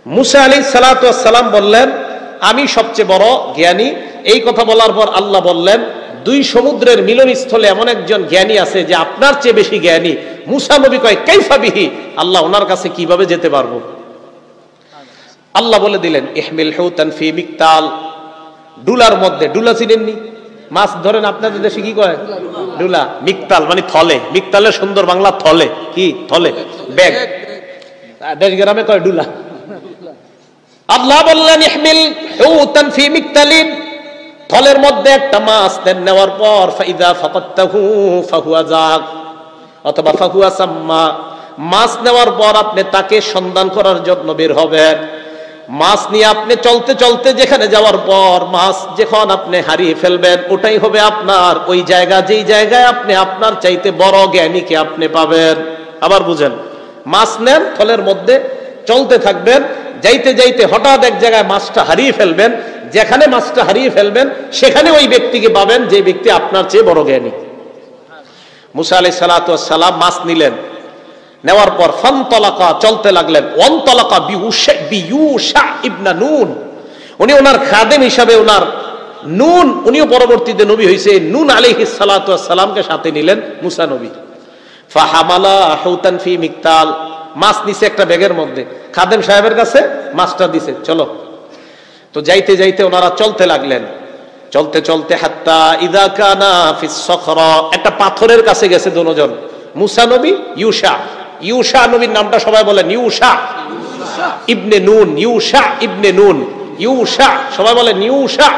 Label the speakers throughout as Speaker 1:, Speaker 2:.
Speaker 1: মুসা আলাইহিস সালাতু ওয়াস সালাম বললেন, আমি সবচেয়ে বড় জ্ঞানী। এই কথা বলার পর আল্লাহ বললেন, দুই সমুদ্রের মিলনস্থলে এমন একজন জ্ঞানী আছে যে আপনার চেয়ে বেশি জ্ঞানী। মুসা নবী কয়, কাইফা বিহি, আল্লাহ ওনার কাছে কিভাবে যেতে পারবো? আল্লাহ বলে দিলেন, ইহমিল হুতান ফি মিকতাল, ডুলার মধ্যে। ডুলা চিনেননি? মাছ ধরেন আপনাদের দেশে কি কয়? ডুলা। মিকতাল মানে থলে। মিকতালের সুন্দর বাংলা থলে। কি থলে? ব্যাগ। দেশ গ্রামে কয় ডুলা। আল্লাহ বললেন, ইহমিল হুতান ফি মিকতালিন, থলের মধ্যে একটা মাছ দেন, নেওয়ার পর ফাইদা ফাকাত্তাহু ফাহুয়া যাক, অথবা ফাহুয়া সাম্মা, মাছ নেওয়ার পর আপনি তাকে সন্ধান করার জন্য বের হবেন। মাছ নিয়ে আপনি চলতে চলতে যেখানে যাওয়ার পর মাছ যখন আপনি হারিয়ে ফেলবেন, ওটাই হবে আপনার ওই জায়গা, যেই জায়গায় আপনি আপনার চাইতে বড় জ্ঞানীকে আপনি পাবেন। আবার বুঝেন, মাছ নেন, থলের মধ্যে চলতে থাকবেন, যাইতে যাইতে হঠাৎ এক জায়গায় মাছটা হারিয়ে ফেলবেন। যেখানে মাছটা হারিয়ে ফেলবেন সেখানে ওই ব্যক্তিকে পাবেন যে ব্যক্তি আপনার চেয়ে বড় জ্ঞানী। মুসা আলাইহিস সালাতু ওয়াস সালাম মাছ নিলেন, নেওয়ার পর ফানতালাকা, চলতে লাগলেন। ওয়ানতালাকা বিইউশা ইবনে নুন, উনি ওনার খাদেম হিসাবে, ওনার নুন, উনিও পরবর্তীতে নবী হয়েছে, নুন আলাইহিস সালাতু ওয়াস সালামকে সাথে নিলেন মুসা নবী। ফাহামালা হুতান ফি মিকতাল, মাছ নিছে একটা ব্যাগের মধ্যে, খাদেম সাহেবের কাছে মাছটা দিছে, চলো। তো যাইতে যাইতে ওনারা চলতে লাগলেন, চলতে চলতে হাত্তা ইযা কানা ফিস সখরা, একটা পাথরের কাছে গেছে দুজন, মুসা নবী, ইউশা। ইউশা নবীর নামটা সবাই বলেন, ইউশা ইবনে নুন, ইউশা ইবনে নুন, ইউশা সবাই বলেন ইউশা।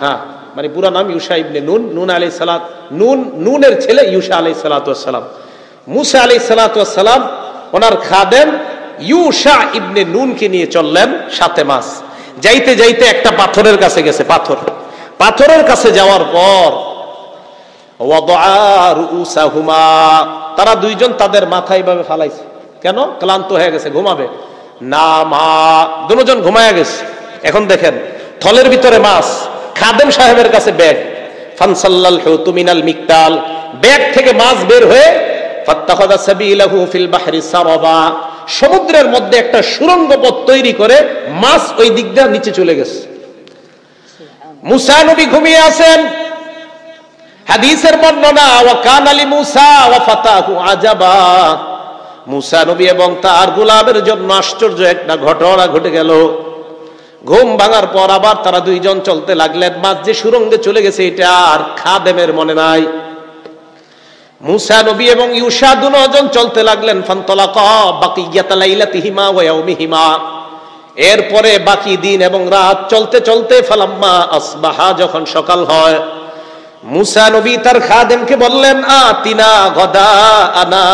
Speaker 1: হ্যাঁ, মানে পুরো নাম ইউশা ইবনে নুন, নুন আলাইহিস সালাত, নুনের ছেলে ইউশা আলাইহিস সালাতু ওয়াস সালাম। মুসা আলাইহিস সালাতু ওয়াস সালাম ওনার খাদেম ইউশা ইবনে নুনকে নিয়ে চললেন, সাথে মাছ। যাইতে যাইতে একটা পাথরের কাছে গেছে, পাথরের কাছে যাওয়ার পর তারা দুইজন তাদের মাথা এইভাবে ফালাইছে। কেন? ক্লান্ত হয়ে গেছে, ঘুমাবে না। দুজন ঘুমায়া গেছে। এখন দেখেন, থলের ভিতরে মাছ, খাদেম সাহেবের কাছে ব্যাগ। ফানসাল্লাল হুতু মিনাল মিকতাল, ব্যাগ থেকে মাছ বের হয়ে ফাত্তাখাযা সাবিলাহু ফিল বাহরি সারাবা, সমুদ্রের মধ্যে একটা সুড়ঙ্গ পথ তৈরি করে মাছ ওই দিক দিয়ে নিচে চলে গেছে। মুসা নবী ঘুমিয়ে আছেন। হাদিসের বর্ণনা, ওয়া কানা লি মুসা ওয়া ফাতাহু আজাবা, মুসা নবী এবং তার গোলামের জন্য আশ্চর্য একটা ঘটনা ঘটে গেল। ঘুম ভাঙার পর আবার তারা দুইজন চলতে লাগলেন। মাছ যে সুড়ঙ্গে চলে গেছে এটা আর খাদেমের মনে নাই। মুসা নবী এবং ইউশা দুজন চলতে লাগলেন। ফানতালাকা বাকিয়াতা লাইলাতিহিমা ওয়া ইয়াউমিহিমা, এরপরে বাকি দিন এবং রাত চলতে চলতে ফালাম্মা আসবাহা, যখন সকাল হয়, মুসা নবী তার খাদেমকে বললেন, আতিনা গাদাআনা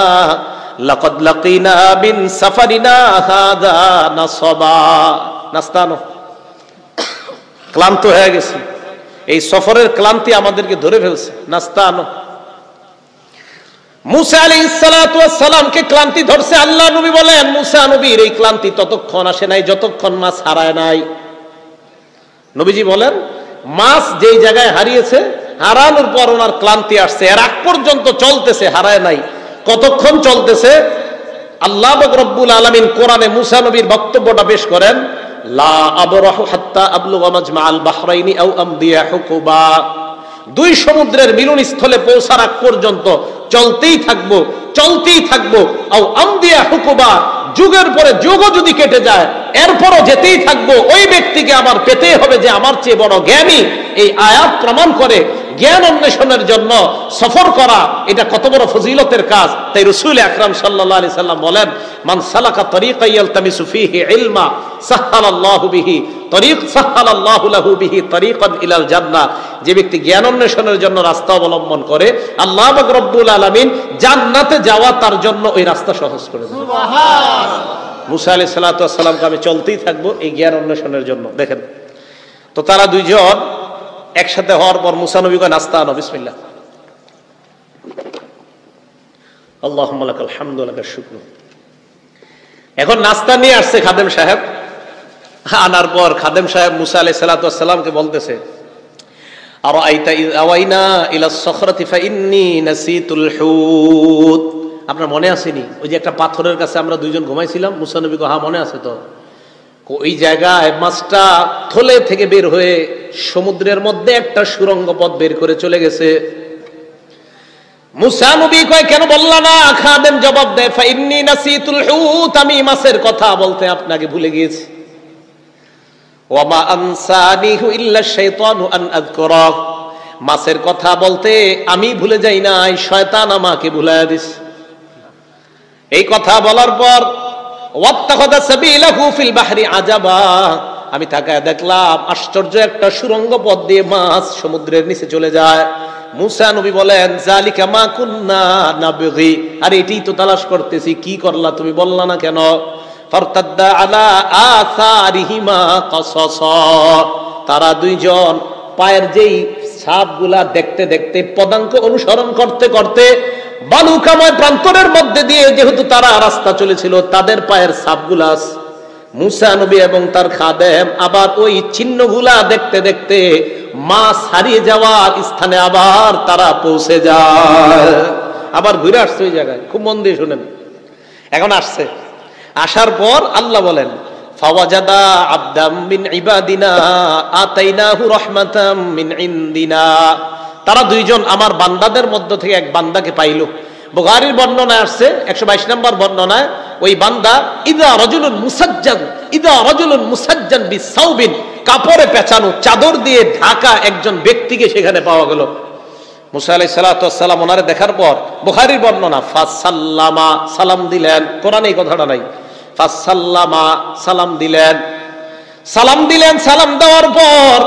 Speaker 1: লাকাদ লাকিনা বিন সাফারিনা হাযা নাসাবা, নাস্তা আনো, ক্লান্ত হয়ে গেছি, এই সফরের ক্লান্তি আমাদেরকে ধরে ফেলছে, নাস্তা আনো। মুসা আলাইহিস সালাতু ওয়াস সালামকে ক্লান্তি ধরছে। আল্লাহ নবী বলেন, মুসা নবীর এই ক্লান্তি ততক্ষণ আসে নাই যতক্ষণ মাছ হারায় নাই। নবীজি বলেন, মাছ যেই জায়গায় হারিয়েছে, হারানোর পর ওনার ক্লান্তি আসছে, এর আগ পর্যন্ত চলতেছে, হারায় নাই। কতক্ষণ চলতেছে? আল্লাহ রব্বুল আলামিন কোরআনে মুসা নবীর বক্তব্যটা পেশ করেন, লা আবরাহু হাত্তা আবলুগা মাজমাআল বাহরাইনি আও আমদিয়া হুকুবা, দুই সমুদ্রের মিলনস্থলে পৌঁছার আগ পর্যন্ত চলতেই থাকবো, চলতেই থাকবো। আও আমদিয়া হুকুবা, যুগের পরে যুগও যদি কেটে যায় এরপরও যেতেই থাকবো। ওই ব্যক্তিকে আমার পেতে হবে যে আমার চেয়ে বড় জ্ঞানী। এই আয়াত প্রমাণ করে জ্ঞান অন্বেষণের জন্য সফর করা এটা কত বড় ফজিলতের কাজ। তাই রাসূল আকরাম সাল্লাল্লাহু আলাইহি সাল্লাম বলেন, মান সালাকা তরিকান ইয়ালতামিসু ফীহি ইলমা সাহহালাল্লাহু বিহি তরিক সাহহালাল্লাহু লাহু বিহি তরিকান ইলাল জান্নাহ, যে ব্যক্তি জ্ঞান অন্বেষণের জন্য রাস্তা অবলম্বন করে আল্লাহ পাক রব্বুল আলামিন জান্নাতে যাওয়া তার জন্য ওই রাস্তা সহজ করে দেন। সুবহানাল্লাহ। মুসা আলাইহিস সালাতু ওয়াস সালামকে আমি চলতেই থাকবো এই জ্ঞান অন্বেষণের জন্য। দেখেন তো তারা দুইজন একসাথে হওয়ার পর মুসা নবী কয়, নাস্তা আনো, বিসমিল্লাহ। আল্লাহুম্মা লাকাল হামদু ওয়া লাকাশ শুকরু। এখন নাস্তা নিয়ে আসছে খাদেম সাহেব। আনার পর খাদেম সাহেব মুসা আলাইহিস সালাতু ওয়াস সালামকে বলতেছে, আরাআইতা ইয আওয়াইনা ইলাস সখরাতি ফাইন্নী নাসিতুল হুত, আপনার মনে আসেনি ওই যে একটা পাথরের কাছে আমরা দুইজন ঘুমাইছিলাম? মুসা নবী কয়, হ্যাঁ মনে আছে তো। ওই জায়গায় মাছটা থলে থেকে বের হয়ে সমুদ্রের মধ্যে একটা সুড়ঙ্গ পথ বের করে চলে গেছে। মুসা নবী কয়, কেন বললা না? খাদেম জবাব দেয়, ফাইন্নী নাসিতুল হুত, আমি মাছের কথা বলতে আপনাকে ভুলে গিয়েছি। ওয়ামা আনসানিহু ইল্লা শাইতানু আন আযকুরা, মাছের কথা বলতে আমি ভুলে যাই নাই, শয়তান আমাকে ভুলাইয়া দিছে। এই কথা বলার পর ওয়াত্তাখাযা সাবিলাহু ফিল বাহরি আজাবা, আমি তাকায় দেখলাম আশ্চর্য একটা সুড়ঙ্গ পথ দিয়ে মাছ সমুদ্রের নিচে চলে যায়। মুসা নবী বলেন, যালিকা মা কুন্না নাবগি, আর এটাই তো তালাশ করতেছি, কি করলা তুমি বললা না কেন? ফারতাদ্দা আলা আসারিহিমা কাসাসা, তারা দুইজন পায়ের যেই ছাপগুলা দেখতে দেখতে পদাঙ্ক অনুসরণ করতে করতে বালুকাময় প্রান্তরের মধ্যে দিয়ে যেহেতু তারা রাস্তা চলেছিল, তাদের পায়ের ছাপগুলা মুসা নবী এবং তার খাদেম আবার ওই চিহ্নগুলা দেখতে দেখতে মাছ হারিয়ে যাওয়ার স্থানে আবার তারা পৌঁছে যায়। আবার ঘুরে আসছে ওই জায়গায়, খুব মন দিয়ে শুনেন। এখন আসছে, আসার পর আল্লাহ বলেন, ফাওয়াজাদা আবদাম মিন ইবাদিনা আতাইনাহু রাহমাতাম মিন ইনদিনা, তারা দুইজন আমার বান্দাদের মধ্য থেকে এক বান্দাকে পাইল। বুখারীর বর্ণনায় আসছে 122 নম্বর বর্ণনায়, ওই বান্দা ইদা রাজুলুন মুসাজ্জান বিসাউবিন, কাপড়ে পেঁচানো চাদর দিয়ে ঢাকা একজন ব্যক্তিকে সেখানে পাওয়া গেল। মুসা আলাইহিস সালাতু ওয়াস সালাম ওনারে দেখার পর, বুখারীর বর্ণনা, ফাসাল্লামা, সালাম দিলেন। কোরআনে এই কথাটা নাই। ফাসাল্লামা, সালাম দিলেন। সালাম দেওয়ার পর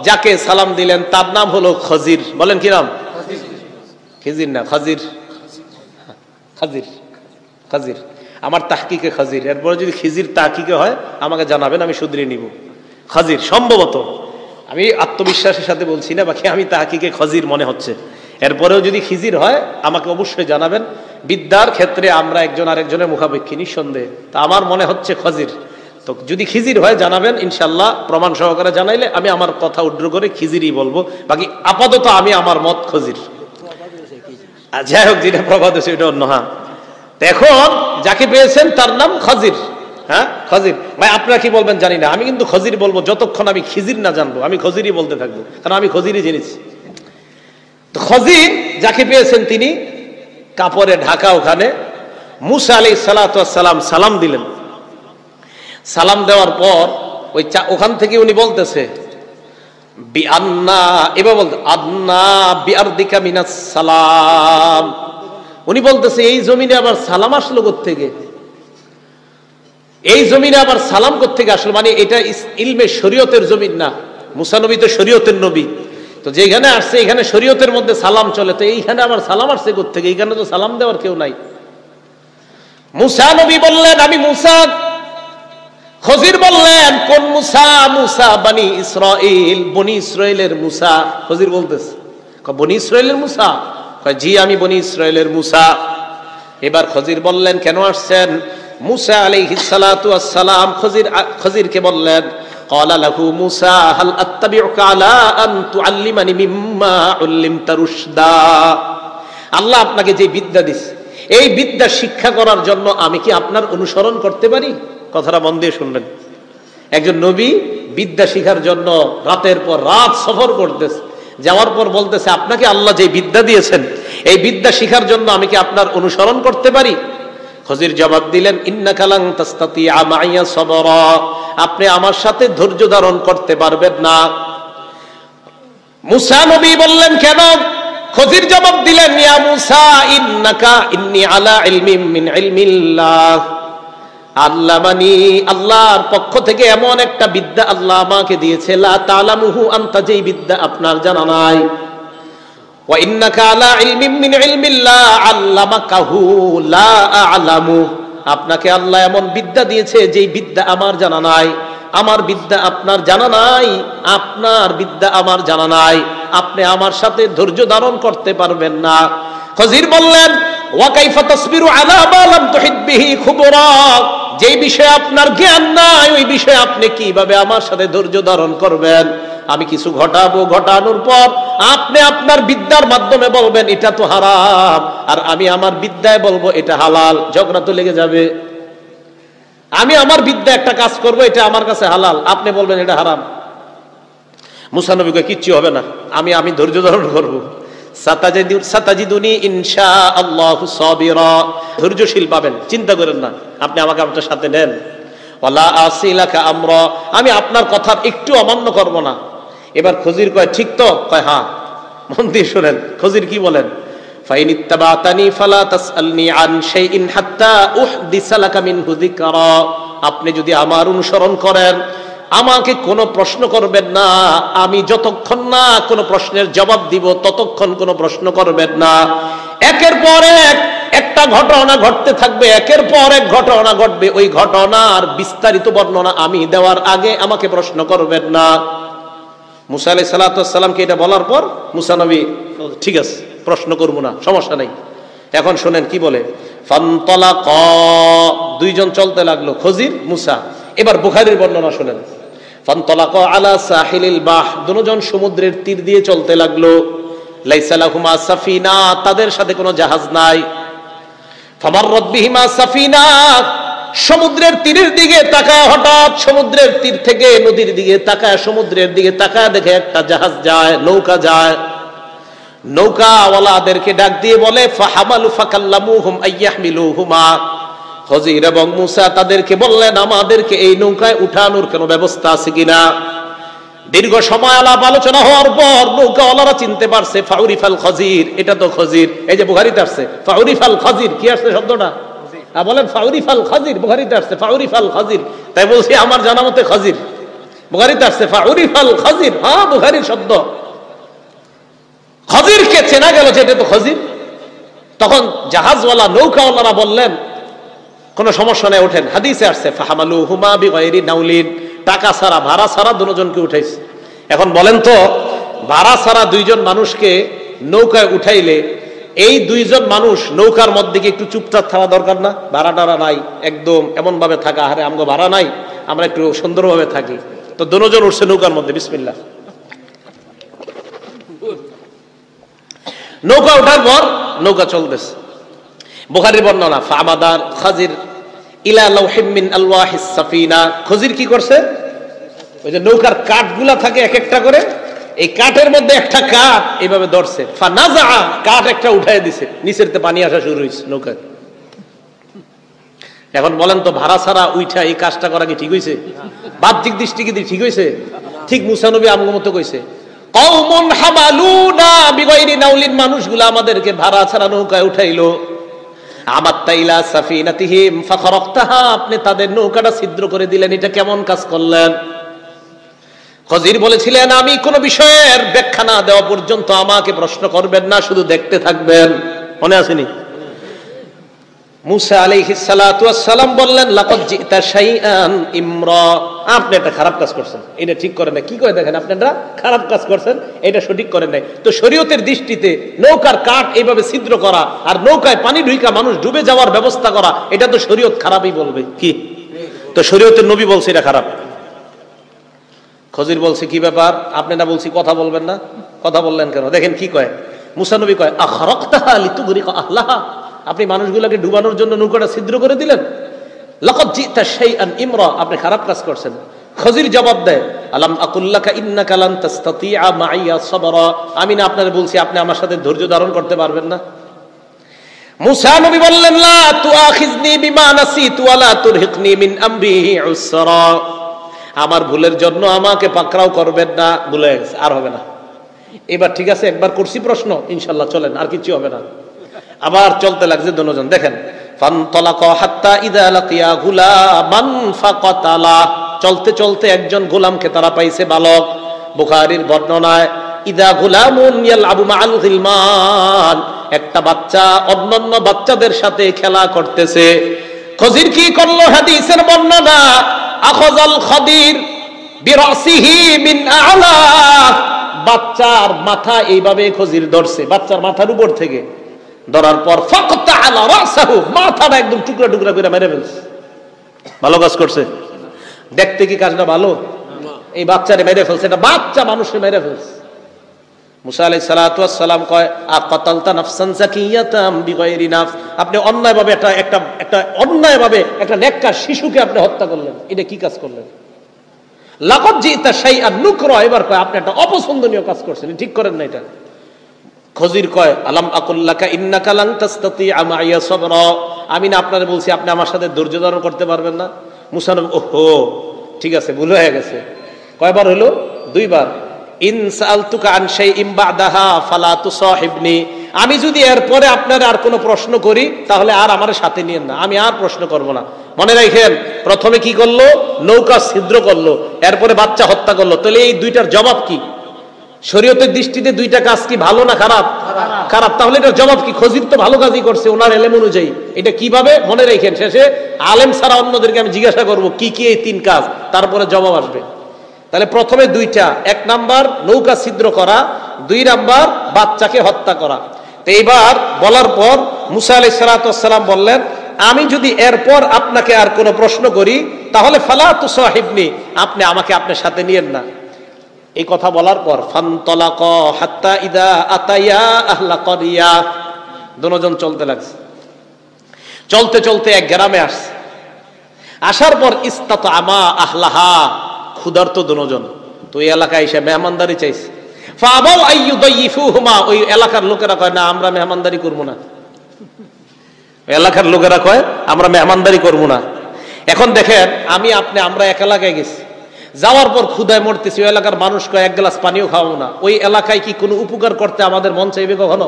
Speaker 1: যাকে সালাম দিলেন তার নাম হলো খজির। বলেন কি নাম? খিজির না, খাজির। খাজির আমার তাহকিকে খাজির, এরপরে যদি খিজির তাহকিকে হয় আমাকে জানাবেন, আমি শুধরিয়ে নিব। খাজির সম্ভবত, আমি আত্মবিশ্বাসের সাথে বলছি না, বাকি আমি তাহকিকে খাজির মনে হচ্ছে। এরপরেও যদি খিজির হয় আমাকে অবশ্যই জানাবেন। বিদ্যার ক্ষেত্রে আমরা একজন আরেকজনের মুখাপেক্ষী নিঃসন্দেহে, তা আমার মনে হচ্ছে খাজির। তো যদি খিজির হয় জানাবেন, ইনশাল্লাহ প্রমাণ সহকারে জানাইলে আমি আমার কথা উদ্র করে খিজিরই বলবো। বাকি আপাতত আমি আমার মত খজির। যাই হোক, যেটা প্রবাদ হয়েছে এটা অন্য। হ্যাঁ, এখন যাকে পেয়েছেন তার নাম খজির। হ্যাঁ, খজির ভাই, আপনারা কি বলবেন জানি না, আমি কিন্তু খজির বলবো যতক্ষণ আমি খিজির না জানবো। আমি খজিরই বলতে থাকবো, কারণ আমি খজিরই জেনেছি। তো খজির যাকে পেয়েছেন তিনি কাপড়ে ঢাকা। ওখানে মুসা আলাইহিস সালাতু ওয়াস সালাম সালাম দিলেন। সালাম দেওয়ার পর ওই ওখান থেকে উনি বলতেছে, বিআন্না, এবার বলতে আদনা বিআরদিকা মিনাস সালাম। উনি বলতেছে এই জমিনে আবার সালাম আসলো কোত্থেকে? এই জমিনে আবার সালাম কোত্থেকে আসলো? মানে এটা ইলমে শরীয়তের জমিন না, মুসা নবী তো শরীয়তের নবী। তো যেখানে আসছে এখানে শরীয়তের মধ্যে সালাম চলে, তো এইখানে আবার সালাম আসছে কোত্থেকে? এইখানে তো সালাম দেওয়ার কেউ নাই। মুসা নবী বললেন, আমি মুসা। খজির বললেন, কোন মুসা? মুসা বনি ইসরাইল, বনি ইসরাইলের মুসা। খজির বলতেছে, বনি ইসরাইলের মুসা? জি, আমি বনি ইসরাইলের মুসা। এবার খজির বললেন, কেন আসছেন? মুসা আলাইহিস সালাতু ওয়াস সালাম খজিরকে বললেন, ক্বালা লাহু মুসা হাল আত্তাবিউকা আলা আন তুআল্লিমানি মিম্মা উল্লিমতা রুশদা। আল্লাহ আপনাকে যে বিদ্যা দিয়েছে, এই বিদ্যা শিক্ষা করার জন্য আমি কি আপনার অনুসরণ করতে পারি? কথাটা মন দিয়ে শুনবেন। একজন নবী বিদ্যা শিখার জন্য রাতের পর রাত সফর করতেছে, যাওয়ার পর বলতেছে, আপনাকে আল্লাহ যে বিদ্যা দিয়েছেন এই বিদ্যা শিখার জন্য আমি কি আপনার অনুসরণ করতে পারি? খজির জবাব দিলেন, ইন্নাকা লান তাসতাতিয়া মাইয়া সাবরা, আপনি আমার সাথে ধৈর্য ধারণ করতে পারবেন না। মুসা নবী বললেন, কেন? খজির জবাব দিলেন, ইয়া মুসা ইন্নাকা ইন্নী আলা ইলমিন মিন ইলমিল্লাহ, আল্লামানি, আল্লাহর পক্ষ থেকে এমন একটা বিদ্যা আল্লাহ আমাকে দিয়েছে, লা তালামুহু আনতা, যেই বিদ্যা আপনার জানা নাই। ওয়া ইন্নাকা আলা ইলমিন মিন ইলমিল্লাহ আল্লামাকাহু লা আ'লামু, আপনাকে আল্লাহ এমন বিদ্যা দিয়েছে যেই বিদ্যা আমার জানা নাই। আমার বিদ্যা আপনার জানা নাই, আপনার বিদ্যা আমার জানা নাই, আপনি আমার সাথে ধৈর্য ধারণ করতে পারবেন না। খজির বললেন, ওয়া কাইফা তাসবিরু আলা মা লাম তুহিত বিহি খুবরা, যেই বিষয়ে আপনার জ্ঞান নাই ওই বিষয়ে আপনি কিভাবে আমার সাথে ধৈর্য ধারণ করবেন? আমি কিছু ঘটাবো, ঘটানোর পর আপনি আপনার বিদ্যার মাধ্যমে বলবেন এটা তো হারাম, আর আমি আমার বিদ্যায় বলবো এটা হালাল, ঝগড়া তো লেগে যাবে। আমি আমার বিদ্যা একটা কাজ করব, এটা আমার কাছে হালাল, আপনি বলবেন এটা হারাম। মুসা নবী কয় কিচ্ছু হবে না, আমি আমি ধৈর্য ধারণ করব। সাতাজিদুনি ইনশাআল্লাহু সাবিরা, ধৈর্যশীল পাবেন, চিন্তা করেন না, আপনি আমাকে আপনার সাথে নেন। ওয়ালা আসিলাকা আমরা, আমি আপনার কথা একটু অমান্য করব না। এবার খজির কয় ঠিক তো? কয় হ্যাঁ। মন দিয়ে শুনেন খজির কি বলেন, ফাইন ইত্তাবাতানি ফালা তাসআলনি আন শাইইন হাত্তা উহদিসা লাকা মিনহু যিকরা, আপনি যদি আমার অনুসরণ করেন আমাকে কোনো প্রশ্ন করবেন না, আমি যতক্ষণ না কোনো প্রশ্নের জবাব দিব ততক্ষণ কোনো প্রশ্ন করবেন না। একের পর এক একটা ঘটনা ঘটতে থাকবে, একের পর এক ঘটনা ঘটবে, ওই ঘটনার বিস্তারিত বর্ণনা আমি দেওয়ার আগে আমাকে প্রশ্ন করবেন না। মুসা আলাইহিস সালাতু ওয়াস সালামকে এটা বলার পর মুসা নবী ঠিক আছে প্রশ্ন করব না, সমস্যা নাই। এখন শুনেন কি বলে, ফানতালাকা, দুইজন চলতে লাগলো, খজির মুসা। এবার বুখারীর বর্ণনা শুনেন, ফানতালাকা আলা সাহিলিল বাহ, দুজন সমুদ্রের তীর দিয়ে চলতে লাগলো। লাইসা লাহুমা সাফিনা, তাদের সাথে কোনো জাহাজ নাই। ফামাররাত বিহিমা সাফিনা, সমুদ্রের তীরের দিকে তাকায়, হঠাৎ সমুদ্রের তীর থেকে নদীর দিকে তাকায়, সমুদ্রের দিকে তাকায় দেখে একটা জাহাজ যায়, নৌকা যায়। নৌকাওয়ালাদেরকে ডাক দিয়ে বলে ফাহামালু ফাকাল্লামুহুম আইয়াহমিলুহুমা, খজির এবং মুসা তাদেরকে বললেন আমাদেরকে এই নৌকায় উঠানোর কোনো ব্যবস্থা আছে কিনা। দীর্ঘ সময় আলাপ আলোচনা হওয়ার পর নৌকাওয়ালারা চিনতে পারছে ফাউরিফাল খজির, এটা তো খজির। এই যে বুখারীতে আসছে ফাউরিফাল খজির, কি আসছে শব্দটা? বলেন ফাউরিফাল খজির, বুখারীতে আসছে ফাউরিফাল খজির। তাই বলছি আমার জানা মতে খজির, বুখারীতে আসছে ফাউরিফাল খজির। হ্যাঁ বুখারীর শব্দ। খজিরকে চেনা গেল যে এটা তো খজির। তখন জাহাজওয়ালা নৌকাওয়ালারা বললেন কোনো সমস্যা নেই, ওঠেন। হাদিসে আসছে ফাহামালুহুমা বিগাইরি নাউলিন, টাকা ছাড়া ভাড়া ছাড়া দুজনকে উঠাইছে। এখন বলেন তো ভাড়া ছাড়া দুইজন মানুষকে নৌকায় উঠাইলে এই দুইজন মানুষ নৌকার মধ্যে কি একটু চুপচাপ থাকা দরকার না? ভাড়া টাড়া নাই, একদম এমন ভাবে থাকা, আরে আমগো ভাড়া নাই, আমরা একটু সুন্দরভাবে থাকি। তো দুজন উঠছে নৌকার মধ্যে, বিসমিল্লাহ। নৌকা ওঠার পর নৌকা চলতেছে। বুখারীর বর্ণনা ফামাদার খাজির ইলা লাউহিম মিন আলওয়াহিস সাফিনা, খজির কি করছে, ওই যে নৌকার কাঠগুলা থাকে এক একটা করে, এই কাঠের মধ্যে একটা কাঠ এইভাবে ধরছে, ফানাজা, কাঠ একটা উঠায় দিছে, নিচের তে পানি আসা শুরু হয়েছে নৌকায়। এখন বলেন তো ভাড়া ছাড়া উঠা এই কাজটা করা কি ঠিক হয়েছে? বাহ্যিক দৃষ্টিকে ঠিক হয়েছে? ঠিক মুসা নবী আমগো মতো কইছে কওমুন হামালুনা বিগাইরি নাউলিন, মানুষগুলো আমাদেরকে ভাড়া ছাড়া নৌকায় উঠাইলো। আমাত্তা ইলা সাফিনাতিহিম ফাখরাকতাহা, আপনি তাদের নৌকাটা ছিদ্র করে দিলেন, এটা কেমন কাজ করলেন? খজির বলেছিলেন আমি কোন বিষয়ের ব্যাখ্যা না দেওয়া পর্যন্ত আমাকে প্রশ্ন করবেন না, শুধু দেখতে থাকবেন। মনে আসেনি? মুসা আলাইহিস সালাতু ওয়াস সালাম বললেন লাকাদ জিতা শাইআন ইমরা, আপনি একটা খারাপ কাজ করছেন, এটা ঠিক করেন না। কি করে দেখেন আপনারা খারাপ কাজ করছেন, এটা সঠিক করেন নাই। তো শরীয়তের দৃষ্টিতে নৌকার কাঠ এইভাবে ছিদ্র করা আর নৌকায় পানি ঢুইকা মানুষ ডুবে যাওয়ার ব্যবস্থা করা, এটা তো শরীয়ত খারাপই বলবে। কি তো শরীয়তের নবী বলছে এটা খারাপ। খজির বলছে কি ব্যাপার, আপনি না বলছি কথা বলবেন না, কথা বললেন কেন? দেখেন কি কয় মুসা নবী, কয় আখরাকতাহা লিতুগরিকা আহলাহা, আপনি মানুষগুলোকে ডুবানোর জন্য নৌকাটা ছিদ্র করে দিলেন। লাকাদ জিতা শাইআন ইমরা, আপনি খারাপ কাজ করছেন। খজির জবাব দেয় আলাম আকুল্লাকা ইন্নাকা লান তাসতাতিআ মাইয়া সাবরা, আমি না আপনারে বলছি আপনি আমার সাথে ধৈর্য ধারণ করতে পারবেন না? মুসা নবী বললেন লা তুআখিজনি বিমা নাসিতু ওয়া লা তুরহিকনি মিন আমরি উসরা, আমার ভুলের জন্য আমাকে পাকড়াও করবেন না, ভুলে গেছে আর হবে না। এবার ঠিক আছে, একবার করছি প্রশ্ন, ইনশাআল্লাহ চলেন, আর কিছু হবে না। আবার চলতে লাগছে দুজন। দেখেন ফানতালাকা হাত্তা ইযা লাকিয়া গুলামান ফাকাতালা, চলতে চলতে একজন গোলামকে তারা পাইছে, বালক। বুখারীর বর্ণনায় ইযা গুলামুন ইয়ালআবু মাআল গিলমান, একটা বাচ্চা অন্যান্য বাচ্চাদের সাথে খেলা করতেছে। খজির কি করলো? হাদিসের বর্ণনা আখাযাল খদির বিরাসিহি মিন আ'লা, বাচ্চার মাথা এইভাবে খজির ধরছে, বাচ্চার মাথার উপর থেকে ধরার পর ফাকতা আলা রাসাহু, মাথাটা একদম টুকরা টুকরা করে মেরে ফেলছে। ভালো কাজ করছে? দেখতে কি কাজটা ভালো? এই বাচ্চারে মেরে ফেলছে, এটা বাচ্চা মানুষে মেরে ফেলছে। মুসা আলাইহিস সালাতু ওয়াস সালাম কয় আকাতালতা নাফসান যাকিয়াতাম বিগাইরি নাফস, আপনি অন্যায়ভাবে একটা অন্যায়ভাবে একটা নেককার শিশুকে আপনি হত্যা করলেন, এটা কি কাজ করলেন? লাকাদ জিতা শাইআন নুকরা, এবার কয় আপনি একটা অপছন্দনীয় কাজ করছেন, ঠিক করেন না এটা। খজির কয় আলাম আকুল লাকা ইন্নাকা লান তাসতাতিআ মাইয়া সাবরা, আমি না আপনারে বলছি আপনি আমার সাথে ধৈর্য ধারণ করতে পারবেন না? মুসা নবী ওহো ঠিক আছে, ভুল হয়ে গেছে। কয়বার হলো? 2 বার। ইন সাআলতুকা আন শাইইন বা'দাহা ফালা তুসাহিবনি, আমি যদি এরপরে আপনার আর কোনো প্রশ্ন করি তাহলে আর আমার সাথে নিয়েন না, আমি আর প্রশ্ন করব না। মনে রাখেন, প্রথমে কি করলো? নৌকা ছিদ্র করলো, এরপরে বাচ্চা হত্যা করলো। তাহলে এই দুইটার জবাব কি? শরীয়তের দৃষ্টিতে দুইটা কাজ কি ভালো না খারাপ? খারাপ। তাহলে এটার জবাব কি? খজির তো ভালো কাজই করছে ওনার এলেম অনুযায়ী। এটা কিভাবে? মনে রাখেন, শেষে আলেম ছাড়া অন্যদেরকে আমি জিজ্ঞাসা করব কি কি এই 3 কাজ, তারপরে জবাব আসবে। তাহলে প্রথমে 2টা, 1 নাম্বার নৌকা ছিদ্র করা, 2 নাম্বার বাচ্চাকে হত্যা করা। তো এইবার বলার পর মুসা আলাইহিস সালাতু ওয়াস সালাম বললেন, আমি যদি এরপর আপনাকে আর কোনো প্রশ্ন করি তাহলে ফালা তুসাহিবনি, আপনি আমাকে আপনার সাথে নিয়েন না। এই কথা বলার পর ফানতালাকা হাত্তা ইদা আতায়া আহলা ক্বরিয়া, দুজন চলতে লাগছে। চলতে চলতে এক গ্রামে আসছে। আসার পর ইস্তাতআমা আহলাহা, ক্ষুধার্ত দুজন। তো এই এলাকায় এসে মেহমানদারি চাইছে। ফাআবাউ আইয়ুদাইফুহুমা, ওই এলাকার লোকেরা কয় না আমরা মেহমানদারি করব না। এলাকার লোকেরা কয় আমরা মেহমানদারি করব না। এখন দেখেন, আমরা এক এলাকায় গেছি, যাওয়ার পর ক্ষুধায় মরতেছি, ওই এলাকার মানুষ কয় 1 গ্লাস পানিও খাওয়াবো না। ওই এলাকায় কি কোনো উপকার করতে আমাদের মন চাইবে কখনো?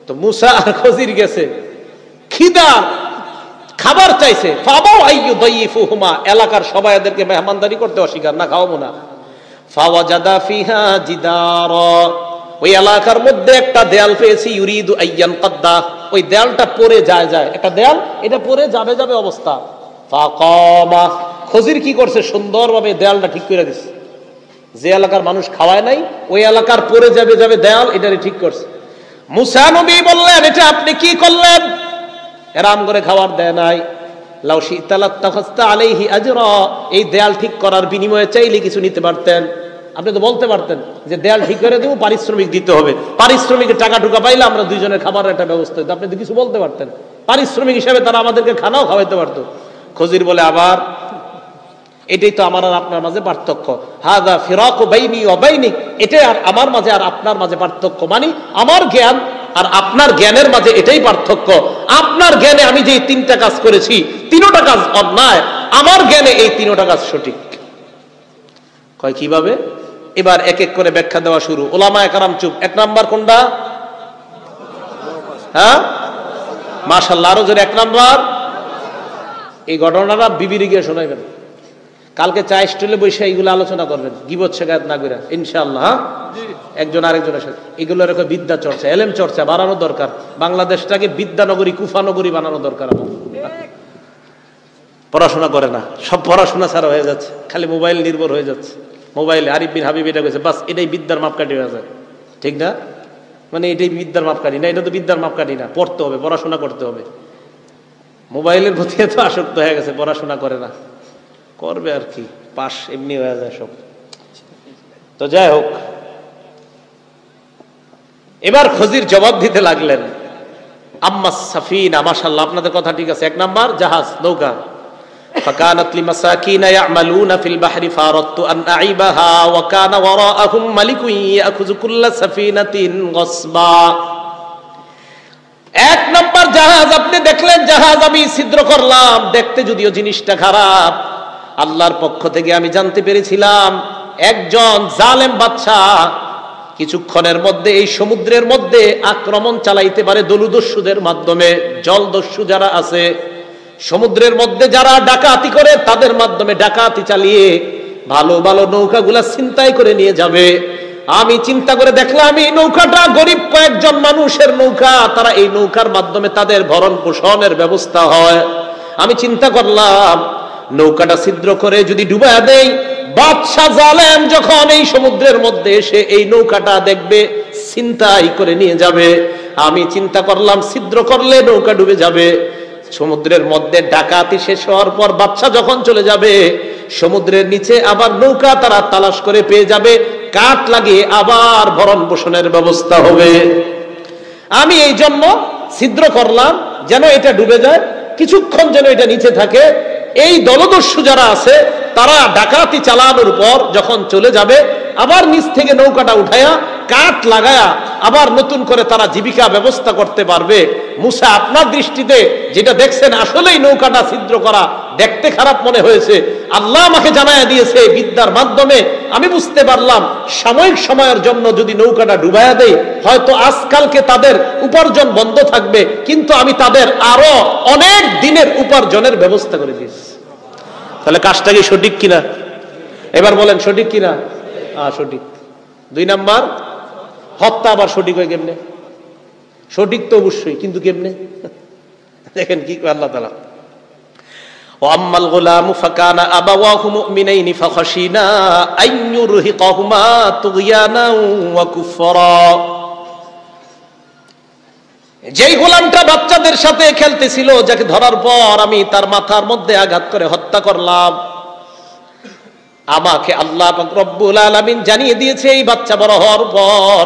Speaker 1: তো মুসা আর খজির গেছে, খিদা খাবার চাইছে। ফাবাউ আইয়ুদাইফুহুমা, এলাকার সবাই এদেরকে মেহমানদারি করতে অস্বীকার, না খাওয়াবো না। ফাওয়াজাদা ফিহা জিদারা, ওই এলাকার মধ্যে একটা দেয়াল পেয়েছি, ইউরিদু আইয়ান কাদ্দা, ওই দেয়ালটা পড়ে যায়, একটা দেয়াল, এটা পড়ে যাবে অবস্থা। ফাকামা, খজির কি করছে? সুন্দরভাবে দেয়ালটা ঠিক করে দিচ্ছে। যে এলাকার মানুষ খাওয়ায় নাই, ওই এলাকার পড়ে যাবে দেয়াল, এটারে ঠিক করছে। মুসা নবী বললেন, এটা আপনি কি করলেন? এরাম করে খাবার দেয় নাই। লাউ শি'তা লাত্তাখাযতা আলাইহি আজরা, এই দেয়াল ঠিক করার বিনিময়ে চাইলে কিছু নিতে পারতেন। আপনি তো বলতে পারতেন যে দেয়াল ঠিক করে দেবো, পারিশ্রমিক দিতে হবে, পারিশ্রমিকের টাকা টুকা পাইলে আমরা 2 জনের খাবারের একটা ব্যবস্থা হতো। আপনি তো কিছু বলতে পারতেন, পারিশ্রমিক হিসাবে তারা আমাদেরকে খানাও খাওয়াইতে পারতো। খজির বলে, আবার এটাই তো আমার আর আপনার মাঝে পার্থক্য। হাযা ফিরাকু বাইনি ওয়া বাইনিক, এটাই আর আমার মাঝে আর আপনার মাঝে পার্থক্য। মানে আমার জ্ঞান আর আপনার জ্ঞানের মাঝে এটাই পার্থক্য। আপনার জ্ঞানে আমি যে 3টা কাজ করেছি, 3টা কাজ অন্যায়, আমার জ্ঞানে এই 3টা কাজ সঠিক। কয় কিভাবে? এবার এক এক করে ব্যাখ্যা দেওয়া শুরু। উলামায়ে কেরাম চুপ। 1 নাম্বার কোনটা? হ্যাঁ, মাশাআল্লাহ, আরো জোরে 1 নাম্বার। এই ঘটনাটা বিবিরে গিয়ে শোনাইবেন, কালকে চা স্টলে বসে এইগুলো আলোচনা করবেন, গীবত শেখায়ত না করে, ইনশাআল্লাহ। হ্যাঁ, একজন আরেকজনের সাথে এগুলোর বিদ্যা চর্চা, এলেম চর্চা বাড়ানো দরকার। বাংলাদেশটাকে বিদ্যানগরী, কুফানগরী বানানো দরকার। আমার পড়াশোনা করে না, সব পড়াশোনা ছাড়া হয়ে যাচ্ছে, খালি মোবাইল নির্ভর হয়ে যাচ্ছে। মোবাইলে আরিফ বিন হাবিব এটা কইছে, বাস এটাই বিদ্যার মাপকাঠি হয়ে যায়, ঠিক না? মানে এটাই বিদ্যার মাপকাঠি না, এটা তো বিদ্যার মাপকাঠি না। পড়তে হবে, পড়াশোনা করতে হবে। মোবাইলের প্রতি এত আসক্ত হয়ে গেছে, পড়াশোনা করে না। করবে আর কি, পাশ এমনি হয়ে যায় সব। তো যাই হোক, এবার খজির জবাব দিতে লাগলেন। আম্মা সাফিনা, মাশাআল্লাহ, আপনাদের কথা ঠিক আছে। 1 নাম্বার জাহাজ, নৌকা। ফাকানাত লিমাসাকিনা ইয়ামালুনা ফিল বাহরি ফারাদতু আন আইবাহা ওয়া কানা ওয়ারাআহুম মালিকুন ইয়াখুযু কুল্লা সাফিনাতিন গসবা। 1 নাম্বার জাহাজ আপনি দেখলেন, জাহাজ আমি ছিদ্র করলাম। দেখতে যদিও জিনিসটা খারাপ, আল্লাহর পক্ষ থেকে আমি জানতে পেরেছিলাম একজন জালেম বাদশা কিছুক্ষণের মধ্যে এই সমুদ্রের মধ্যে আক্রমণ চালাইতে পারে দলুদস্যুদের মাধ্যমে। জলদস্যু যারা আছে সমুদ্রের মধ্যে, যারা ডাকাতি করে, তাদের মাধ্যমে ডাকাতি চালিয়ে ভালো ভালো নৌকাগুলা ছিনতাই করে নিয়ে যাবে। আমি চিন্তা করে দেখলাম এই নৌকাটা গরিব কয়েকজন মানুষের নৌকা, তারা এই নৌকার মাধ্যমে তাদের ভরণ পোষণের ব্যবস্থা হয়। আমি চিন্তা করলাম নৌকাটা ছিদ্র করে যদি ডুবাইয়া দেই, বাদশা জালেম যখন এই সমুদ্রের মধ্যে এসে এই নৌকাটা দেখবে, ছিনতাই করে নিয়ে যাবে। আমি চিন্তা করলাম ছিদ্র করলে নৌকা ডুবে যাবে। সমুদ্রের মধ্যে ডাকাতি শেষ হওয়ার পর বাদশা যখন চলে যাবে, সমুদ্রের নিচে আবার নৌকা তারা তালাশ করে পেয়ে যাবে। কাঠ লাগিয়ে আবার ভরণ পোষণের ব্যবস্থা হবে। আমি এই জন্য ছিদ্র করলাম যেন এটা ডুবে যায়, কিছুক্ষণ যেন এটা নিচে থাকে। এই দলদস্যু যারা আছে তারা ডাকাতি চালানোর পর যখন চলে যাবে, আবার নিচ থেকে নৌকাটা উঠায়া কাঠ লাগায়া আবার নতুন করে তারা জীবিকা ব্যবস্থা করতে পারবে। মুসা, আপনার দৃষ্টিতে যেটা দেখছেন আসলেই নৌকাটা ছিদ্র করা দেখতে খারাপ মনে হয়েছে, আল্লাহ আমাকে জানায়া দিয়েছে বিদ্যার মাধ্যমে, আমি বুঝতে পারলাম সাময়িক সময়ের জন্য যদি নৌকাটা ডুবাইয়া দেই হয়তো আজকালকে তাদের উপার্জন বন্ধ থাকবে, কিন্তু আমি তাদের আরো অনেক দিনের উপার্জনের ব্যবস্থা করে দিয়েছি। তাহলে কাজটা কি সঠিক কিনা? এবার বলেন সঠিক কিনা? সঠিক। 2 নাম্বার, হত্যা আবার সঠিক হয় কেমনে? সঠিক তো অবশ্যই, কিন্তু কেমনে? দেখেন কি আল্লাহ তাআলা, ওয়াম্মাল গুলামু ফাকানা আবাওয়াহু মুমিনাইনি ফাখাশিনা আইয়ুরহিকাহুমা তুগয়ানা ওয়া কুফরা। যেই গোলামটা বাচ্চাদের সাথে খেলতেছিল, যাকে ধরার পর আমি তার মাথার মধ্যে আঘাত করে হত্যা করলাম, আমাকে আল্লাহ পাক রব্বুল আলামিন জানিয়ে দিয়েছে এই বাচ্চা বড় হওয়ার পর,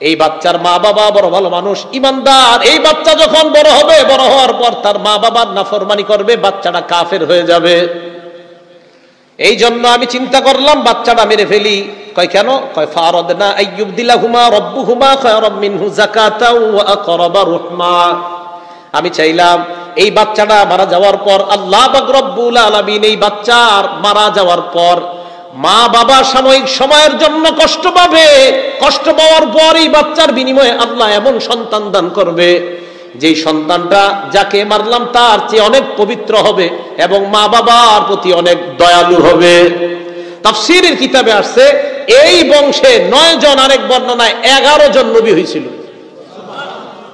Speaker 1: এই বাচ্চার মা বাবা বড় ভালো মানুষ, ইমানদার। এই বাচ্চা যখন বড় হবে, বড় হওয়ার পর তার মা বাবার নাফরমানি করবে, বাচ্চাটা কাফের হয়ে যাবে। এই জন্য আমি চিন্তা করলাম বাচ্চাটা মেরে ফেলি। কয় কেন? কয় ফারাদনা আইয়ুবদিলাহুমা রাব্বুহুমা খায়রাম মিনহু যাকাতাও ওয়া আকরাবা রুহমা। আমি চাইলাম এই বাচ্চাটা মারা যাওয়ার পর আল্লাহ পাক রব্বুল আলামিন এই বাচ্চার মারা যাওয়ার পর মা বাবা সাময়িক সময়ের জন্য কষ্ট পাবে, কষ্ট পাওয়ার পর এই বাচ্চার বিনিময়ে আল্লাহ এমন সন্তান দান করবে যেই সন্তানটা যাকে মারলাম তার চেয়ে অনেক পবিত্র হবে এবং মা বাবার প্রতি অনেক দয়ালু হবে। তাফসীরের কিতাবে আসছে এই বংশে 9 জন, আরেক বর্ণনায় 11 জন নবী হয়েছিল।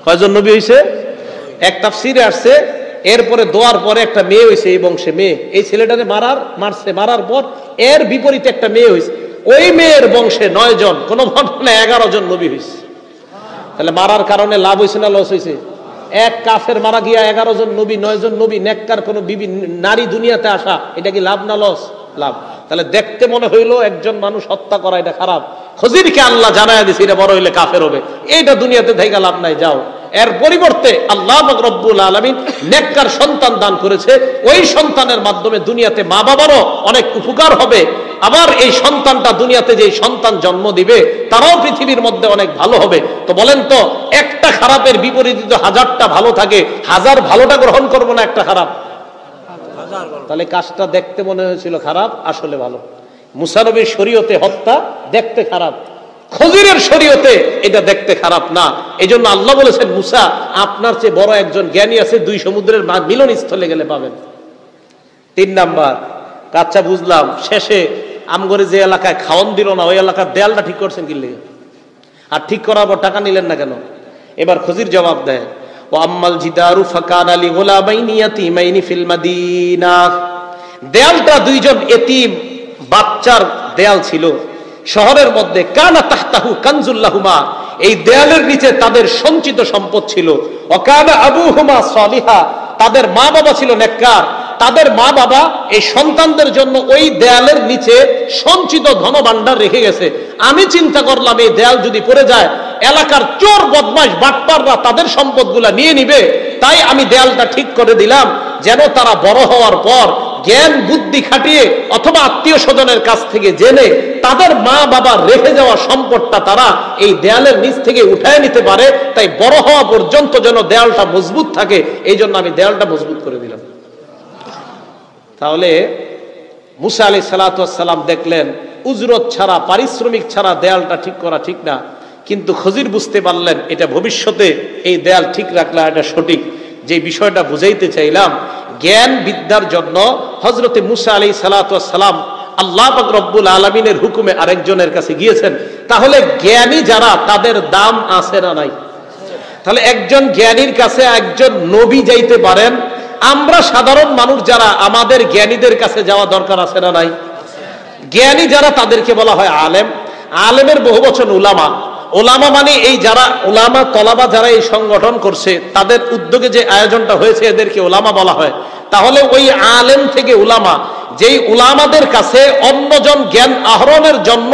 Speaker 1: কয়জন নবী হয়েছে? এক তাফসীরে আসছে এরপরে দোয়ার পরে একটা মেয়ে হয়েছে এই বংশে, মেয়ে। এই ছেলেটারে মারার পর এর বিপরীতে একটা মেয়ে হয়েছে, ওই মেয়ের বংশে 9 জন, কোন বর্ণনায় 11 জন নবী হয়েছে। তাহলে মারার কারণে লাভ হয়েছে না লস হয়েছে? এক কাফের মারা গিয়া 11 জন নবী, 9 জন নবী, নেককার কোন বিবি নারী দুনিয়াতে আসা, এটা কি লাভ না লস? লাভ। তাহলে দেখতে মনে হইলো একজন মানুষ হত্যা করা এটা খারাপ, খজিরকে আল্লাহ জানায়া দিয়েছে এটা বড় হইলে কাফের হবে, এইটা দুনিয়াতে থেকে লাভ নাই, যাও। এর পরিবর্তে আল্লাহ পাক রব্বুল আলামিন নেককার সন্তান দান করেছে, ওই সন্তানের মাধ্যমে দুনিয়াতে মা বাবারও অনেক উপকার হবে, আবার এই সন্তানটা দুনিয়াতে যে সন্তান জন্ম দিবে তারাও পৃথিবীর মধ্যে অনেক ভালো হবে। তো বলেন তো, একটা খারাপের বিপরীতে যদি 1000টা ভালো থাকে, 1000 ভালোটা গ্রহণ করবো না একটা খারাপ? তাহলে কাজটা দেখতে মনে হয়েছিল খারাপ, আসলে ভালো। মুসা নবীর শরীয়তে হত্যা দেখতে খারাপ, খজিরের শরীয়তে এটা দেখতে খারাপ না। এই জন্য আল্লাহ বলেছেন মুসা, আপনার চেয়ে বড় একজন জ্ঞানী আছে, 2 সমুদ্রের মিলন স্থলে গেলে পাবেন। 3 নাম্বার, কাচ্চা বুঝলাম, শেষে আমগরে যে এলাকায় খাওয়ান দিল না, ওই এলাকার দেয়ালটা ঠিক করছেন কি লেগে? আর ঠিক করার পর টাকা নিলেন না কেন? এবার খজির জবাব দেয়, ও আম্মাল জিদারু ফাকানা লিগুলামাইনি ইয়াতীমাইনি ফিল মাদিনা। দেয়ালটা 2 জন এতিম বাচ্চার দেয়াল ছিল শহরের মধ্যে। কানা তাহতাহু কানজুল লাহুমা, এই দেয়ালের নিচে তাদের সঞ্চিত সম্পদ ছিল। ওয়াকানা আবুহুমা সালিহা, তাদের মা বাবা ছিল নেককার। তাদের মা বাবা এই সন্তানদের জন্য ওই দেয়ালের নিচে সঞ্চিত ধনভাণ্ডার রেখে গেছে। আমি চিন্তা করলাম এই দেয়াল যদি পড়ে যায় এলাকার চোর বদমাশ বাটপাররা তাদের সম্পদগুলা নিয়ে নিবে, তাই আমি দেয়ালটা ঠিক করে দিলাম যেন তারা বড় হওয়ার পর জ্ঞান বুদ্ধি খাটিয়ে অথবা আত্মীয় স্বজনের কাছ থেকে জেনে তাদের মা বাবার রেখে যাওয়া সম্পদটা তারা এই দেয়ালের নিচ থেকে উঠায় নিতে পারে। তাই বড় হওয়া পর্যন্ত যেন দেয়ালটা মজবুত থাকে, এই জন্য আমি দেয়ালটা মজবুত করে দিলাম। তাহলে মুসা আলাইহিস সালাতু ওয়াস সালাম দেখলেন উজরত ছাড়া, পারিশ্রমিক ছাড়া দেয়ালটা ঠিক করা ঠিক না, কিন্তু খজির বুঝতে পারলেন এটা ভবিষ্যতে এই দেয়াল ঠিক রাখলে এটা সঠিক। যে বিষয়টা বুঝাইতে চাইলাম, জ্ঞান বিদ্যার জন্য হযরতে মুসা আলাইহিস সালাতু ওয়াস সালাম আল্লাহ পাক রব্বুল আলামিনের হুকুমে আরেকজনের কাছে গিয়েছেন। তাহলে জ্ঞানী যারা তাদের দাম আছে না নাই? তাহলে একজন জ্ঞানীর কাছে একজন নবী যাইতে পারেন, আমরা সাধারণ মানুষ যারা আমাদের জ্ঞানীদের কাছে যাওয়া দরকার আছে না নাই? জ্ঞানী যারা তাদেরকে বলা হয় আলেম, আলেমের বহুবচন উলামা। ওলামা মানে এই যারা ওলামা তলাবা যারা এই সংগঠন করছে তাদের উদ্যোগে যে আয়োজনটা হয়েছে এদেরকে ওলামা বলা হয়। তাহলে ওই আলেম থেকে উলামা, যেই উলামাদের কাছে অন্যজন জ্ঞান আহরণের জন্য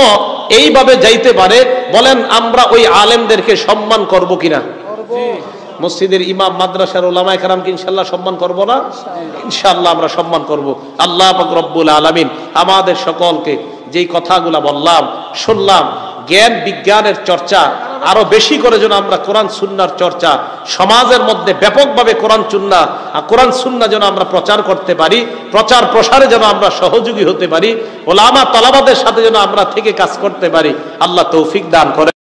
Speaker 1: এইভাবে যাইতে পারে, বলেন আমরা ওই আলেমদেরকে সম্মান করব কিনা? মসজিদের ইমাম, মাদ্রাসার উলামায়ে কেরামকে ইনশাআল্লাহ সম্মান করব না? ইনশাআল্লাহ আমরা সম্মান করব। আল্লাহ পাক রব্বুল আলামিন আমাদের সকলকে যেই কথাগুলো বললাম, শুনলাম, জ্ঞান বিজ্ঞানের চর্চা আরো বেশি করে যেন আমরা কোরআন সুন্নাহর চর্চা সমাজের মধ্যে ব্যাপকভাবে কোরআন সুন্নাহ যেন আমরা প্রচার করতে পারি, প্রচার প্রসারে যেন আমরা সহযোগী হতে পারি, ওলামা তালাবাদের সাথে যেন আমরা থেকে কাজ করতে পারি। আল্লাহ তৌফিক দান করে।